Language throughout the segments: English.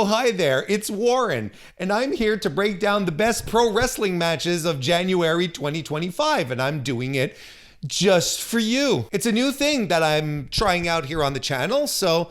Oh, hi there, it's Warren, and I'm here to break down the best pro wrestling matches of January 2025, and I'm doing it just for you. It's a new thing that I'm trying out here on the channel, so,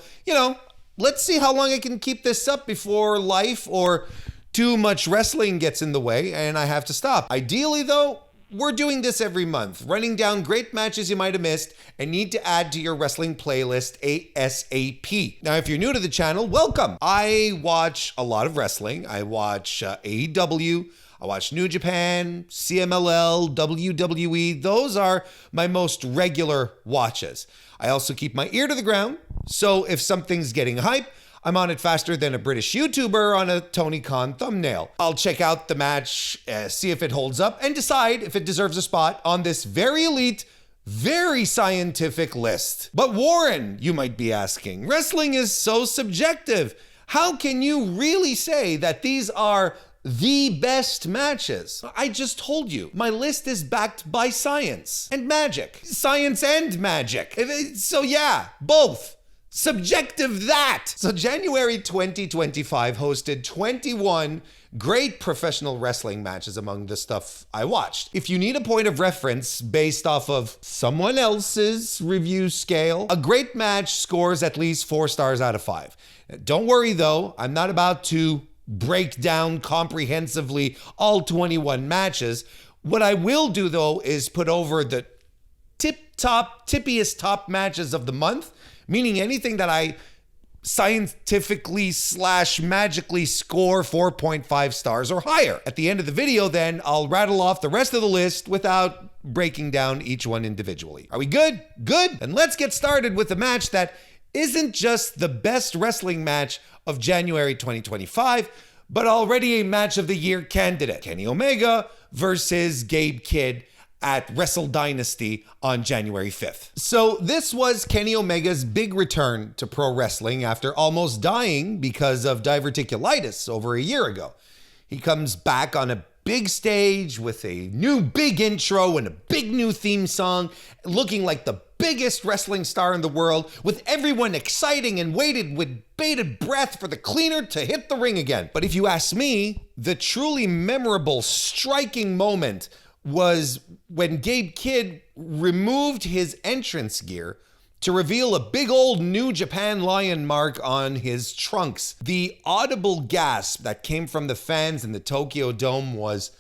let's see how long I can keep this up before life or too much wrestling gets in the way and I have to stop. Ideally, though, we're doing this every month, running down great matches you might have missed and need to add to your wrestling playlist ASAP. Now, if you're new to the channel, welcome. I watch a lot of wrestling. I watch AEW, I watch New Japan, CMLL, WWE. Those are my most regular watches. I also keep my ear to the ground, so if something's getting hype, I'm on it faster than a British YouTuber on a Tony Khan thumbnail. I'll check out the match, see if it holds up, and decide if it deserves a spot on this very elite, very scientific list. But Warren, you might be asking, wrestling is so subjective. How can you really say that these are the best matches? I just told you, my list is backed by science and magic. Science and magic. So yeah, both. Subjective that. So January 2025 hosted 21 great professional wrestling matches among the stuff I watched. If you need a point of reference based off of someone else's review scale, a great match scores at least 4 stars out of 5. Don't worry though, I'm not about to break down comprehensively all 21 matches. What I will do though is put over the tippiest top matches of the month, meaning anything that I scientifically / magically score 4.5 stars or higher. At the end of the video, then, I'll rattle off the rest of the list without breaking down each one individually. Are we good? Good? And let's get started with a match that isn't just the best wrestling match of January 2025, but already a match of the year candidate. Kenny Omega versus Gabe Kidd at Wrestle Dynasty on January 5th. So this was Kenny Omega's big return to pro wrestling after almost dying because of diverticulitis over a year ago. He comes back on a big stage with a new big intro and a big new theme song, looking like the biggest wrestling star in the world, with everyone exciting and waited with bated breath for the cleaner to hit the ring again. But if you ask me, the truly memorable, striking moment was when Gabe Kidd removed his entrance gear to reveal a big old New Japan lion mark on his trunks. The audible gasp that came from the fans in the Tokyo Dome was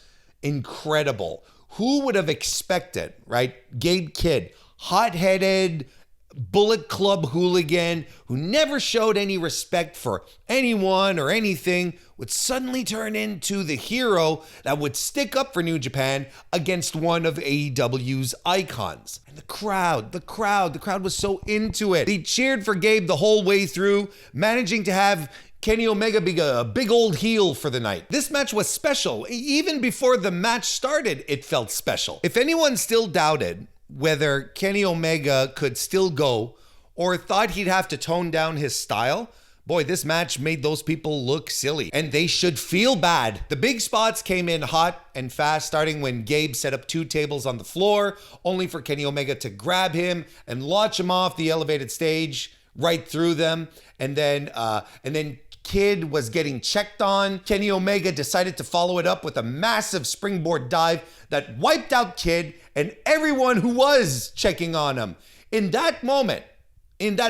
incredible. Who would have expected, right? Gabe Kidd, hot-headed, Bullet Club hooligan who never showed any respect for anyone or anything, would suddenly turn into the hero that would stick up for New Japan against one of AEW's icons. And the crowd was so into it. They cheered for Gabe the whole way through, managing to have Kenny Omega be a big old heel for the night. This match was special. Even before the match started, it felt special. If anyone still doubted whether Kenny Omega could still go or thought he'd have to tone down his style, boy, this match made those people look silly, and they should feel bad. The big spots came in hot and fast, starting when Gabe set up 2 tables on the floor, only for Kenny Omega to grab him and launch him off the elevated stage right through them. And then Kidd was getting checked on. Kenny Omega decided to follow it up with a massive springboard dive that wiped out Kidd and everyone who was checking on him. In that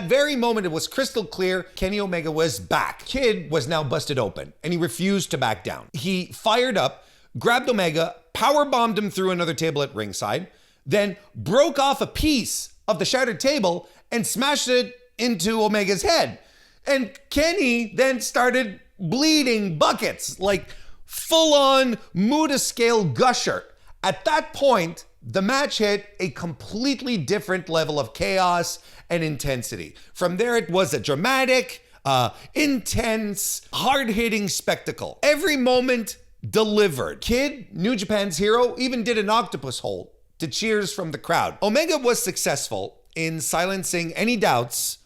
very moment, it was crystal clear Kenny Omega was back. Kidd was now busted open, and he refused to back down. He fired up, grabbed Omega, powerbombed him through another table at ringside, then broke off a piece of the shattered table and smashed it into Omega's head. And Kenny then started bleeding buckets, like full-on Muda-scale gusher. At that point, the match hit a completely different level of chaos and intensity. From there, it was a dramatic, intense, hard-hitting spectacle. Every moment delivered. Kidd, New Japan's hero, even did an octopus hold to cheers from the crowd. Omega was successful in silencing any doubts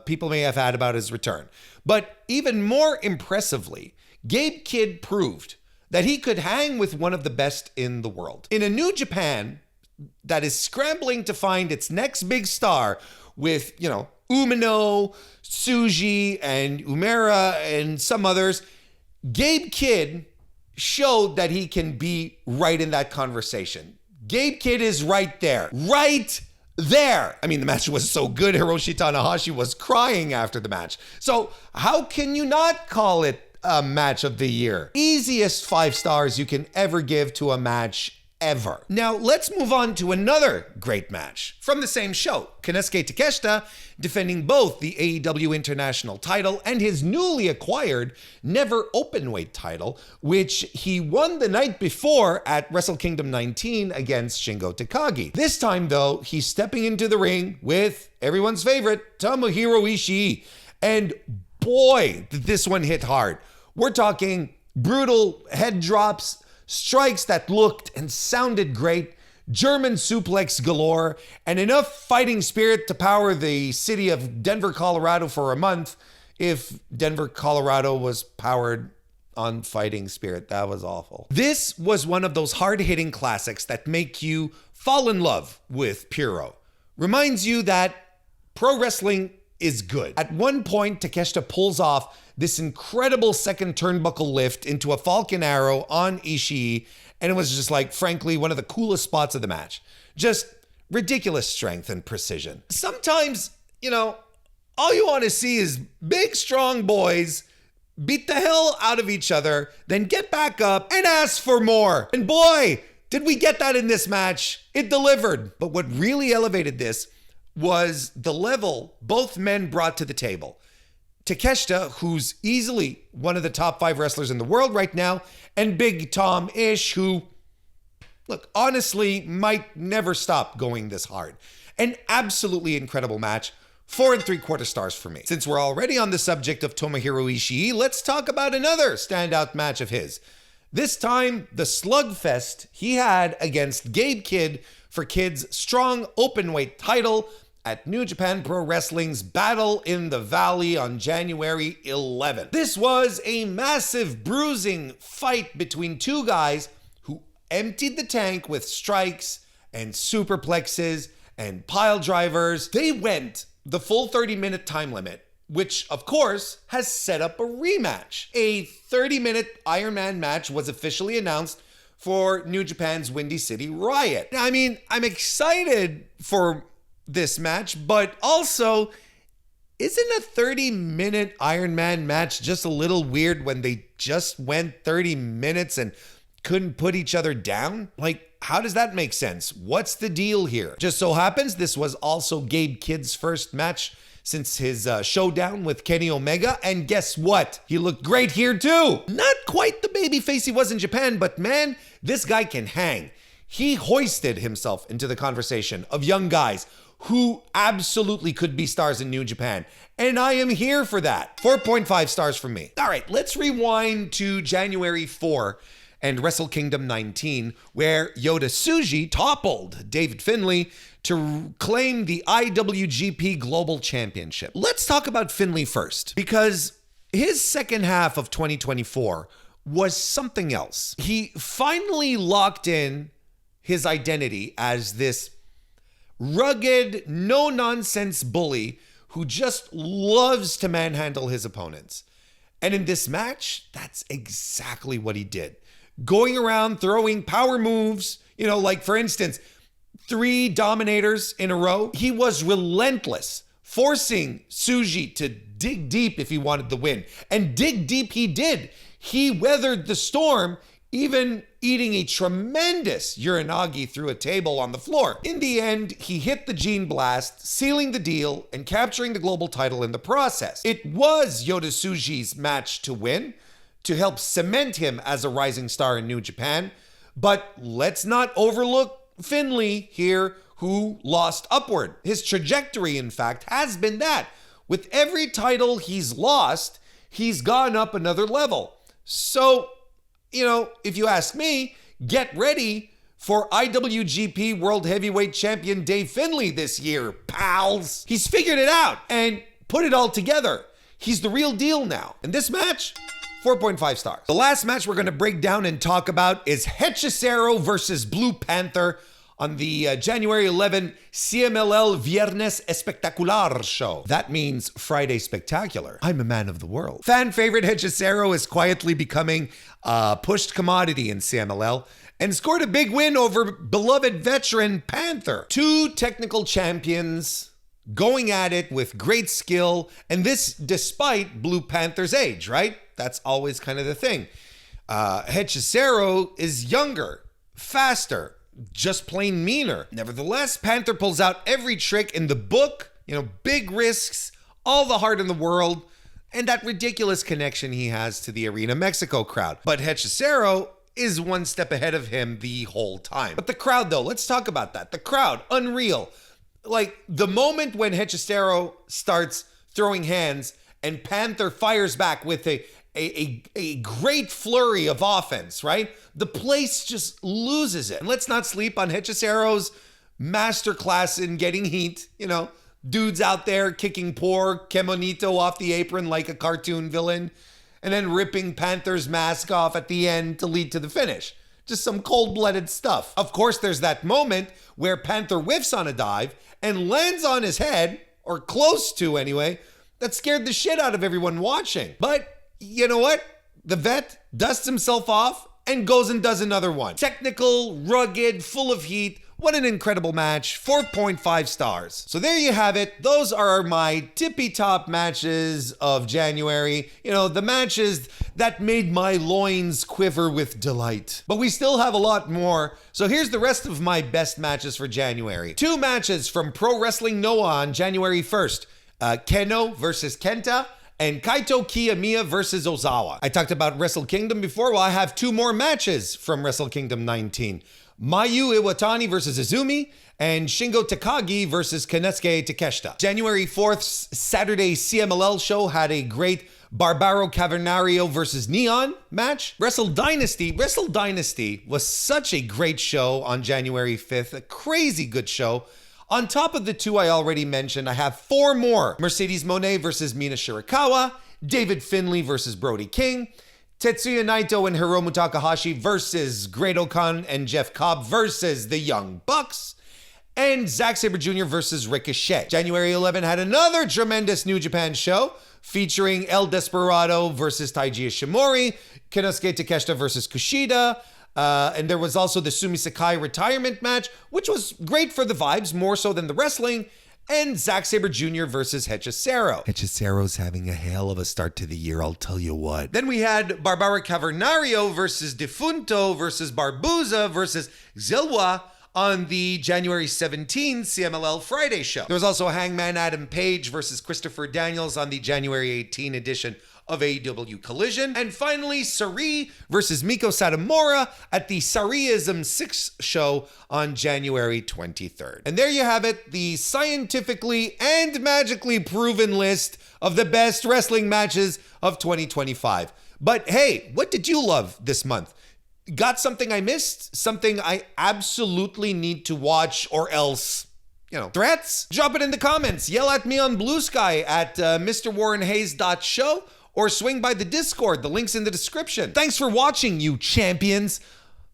people may have had about his return. But even more impressively, Gabe Kidd proved that he could hang with one of the best in the world. In a New Japan that is scrambling to find its next big star with, Umino, Tsuji, and Umera, and some others, Gabe Kidd showed that he can be right in that conversation. Gabe Kidd is right there. Right there. I mean, the match was so good, Hiroshi Tanahashi was crying after the match. So how can you not call it a match of the year? Easiest 5 stars you can ever give to a match ever. Now, let's move on to another great match from the same show. Konosuke Takeshita defending both the AEW International title and his newly acquired Never Openweight title, which he won the night before at Wrestle Kingdom 19 against Shingo Takagi. This time, though, he's stepping into the ring with everyone's favorite, Tomohiro Ishii. And boy, did this one hit hard. We're talking brutal head drops, strikes that looked and sounded great, German suplex galore, and enough fighting spirit to power the city of Denver, Colorado for a month. If Denver, Colorado was powered on fighting spirit, that was awful. This was one of those hard-hitting classics that make you fall in love with Puro. Reminds you that pro wrestling is good. At one point, Takeshita pulls off this incredible second turnbuckle lift into a Falcon Arrow on Ishii, and it was just like, frankly, one of the coolest spots of the match. Just ridiculous strength and precision. Sometimes, all you want to see is big, strong boys beat the hell out of each other, then get back up and ask for more. And boy, did we get that in this match. It delivered. But what really elevated this was the level both men brought to the table. Takeshita, who's easily one of the top 5 wrestlers in the world right now, and Big Tom Ish, who, look, honestly, might never stop going this hard. An absolutely incredible match. 4 3/4 stars for me. Since we're already on the subject of Tomohiro Ishii, let's talk about another standout match of his. This time, the slugfest he had against Gabe Kidd for Kidd's strong openweight title at New Japan Pro Wrestling's Battle in the Valley on January 11th. This was a massive bruising fight between two guys who emptied the tank with strikes and superplexes and pile drivers. They went the full 30-minute time limit, which of course has set up a rematch. A 30-minute Iron Man match was officially announced for New Japan's Windy City Riot. I mean, I'm excited for this match, but also, isn't a 30-minute Iron Man match just a little weird when they just went 30 minutes and couldn't put each other down? Like, how does that make sense? What's the deal here? Just so happens this was also Gabe Kidd's first match since his showdown with Kenny Omega, and guess what? He looked great here too. Not quite the babyface he was in Japan, but man, this guy can hang. He hoisted himself into the conversation of young guys who absolutely could be stars in New Japan. And I am here for that. 4.5 stars from me. All right, let's rewind to January 4 and Wrestle Kingdom 19, where Yota Tsuji toppled David Finlay to claim the IWGP Global Championship. Let's talk about Finlay first, because his second half of 2024 was something else. He finally locked in his identity as this rugged, no-nonsense bully who just loves to manhandle his opponents. And in this match, that's exactly what he did. Going around throwing power moves, like for instance, 3 dominators in a row. He was relentless, forcing Tsuji to dig deep if he wanted the win. And dig deep he did. He weathered the storm, even eating a tremendous uranagi through a table on the floor. In the end, he hit the Gene Blast, sealing the deal and capturing the global title in the process. It was Yota Tsuji's match to win, to help cement him as a rising star in New Japan. But let's not overlook Finlay here, who lost upward. His trajectory, in fact, has been that. With every title he's lost, he's gone up another level. So, if you ask me, get ready for IWGP World Heavyweight Champion Dave Finlay this year, pals. He's figured it out and put it all together. He's the real deal now. And this match, 4.5 stars. The last match we're going to break down and talk about is Hechicero versus Blue Panther on the January 11 CMLL Viernes Espectacular show. That means Friday Spectacular. I'm a man of the world. Fan favorite Hechicero is quietly becoming a pushed commodity in CMLL and scored a big win over beloved veteran Panther. Two technical champions going at it with great skill, and this despite Blue Panther's age, right? That's always kind of the thing. Hechicero is younger, faster, just plain meaner. Nevertheless, Panther pulls out every trick in the book, big risks, all the heart in the world, and that ridiculous connection he has to the Arena Mexico crowd. But Hechicero is one step ahead of him the whole time. But the crowd, though, let's talk about that. The crowd, unreal. Like, the moment when Hechicero starts throwing hands and Panther fires back with a great flurry of offense, right? The place just loses it. And let's not sleep on Hechicero's masterclass in getting heat. Dudes out there kicking poor Kemonito off the apron like a cartoon villain, and then ripping Panther's mask off at the end to lead to the finish. Just some cold-blooded stuff. Of course, there's that moment where Panther whiffs on a dive and lands on his head, or close to anyway, that scared the shit out of everyone watching. But you know what? The vet dusts himself off and goes and does another one. Technical, rugged, full of heat. What an incredible match. 4.5 stars. So there you have it. Those are my tippy-top matches of January. The matches that made my loins quiver with delight. But we still have a lot more. So here's the rest of my best matches for January. 2 matches from Pro Wrestling Noah on January 1st. Keno versus Kenta, and Kaito Kiyomiya versus Ozawa. I talked about Wrestle Kingdom before. Well, I have 2 more matches from Wrestle Kingdom 19. Mayu Iwatani versus Izumi, and Shingo Takagi versus Konosuke Takeshita. January 4th's Saturday CMLL show had a great Barbaro Cavernario versus Neon match. Wrestle Dynasty was such a great show on January 5th. A crazy good show. On top of the 2 I already mentioned, I have 4 more. Mercedes Moné versus Mina Shirakawa, David Finlay versus Brody King, Tetsuya Naito and Hiromu Takahashi versus Great-O-Khan and Jeff Cobb versus the Young Bucks, and Zack Sabre Jr. versus Ricochet. January 11 had another tremendous New Japan show featuring El Desperado versus Taiji Ishimori, Konosuke Takeshita versus Kushida, and there was also the Sumi Sakai retirement match, which was great for the vibes, more so than the wrestling, and Zack Sabre Jr. versus Hechicero. Hechicero's having a hell of a start to the year, I'll tell you what. Then we had Barbaro Cavernario versus Defunto versus Barbuza versus Zilwa on the January 17 CMLL Friday show. There was also Hangman Adam Page versus Christopher Daniels on the January 18 edition of AEW Collision. And finally, Sari versus Miko Satomura at the Sariism 6 show on January 23rd. And there you have it, the scientifically and magically proven list of the best wrestling matches of 2025. But hey, what did you love this month? Got something I missed? Something I absolutely need to watch, or else, threats? Drop it in the comments. Yell at me on Blue Sky at MrWarrenHayes.show, or swing by the Discord. The link's in the description. Thanks for watching, you champions.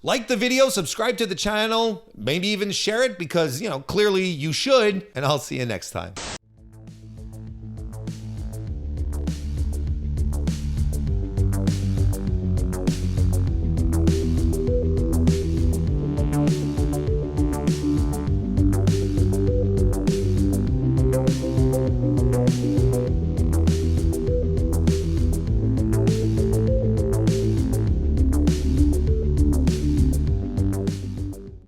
Like the video, subscribe to the channel, maybe even share it because, clearly you should, and I'll see you next time.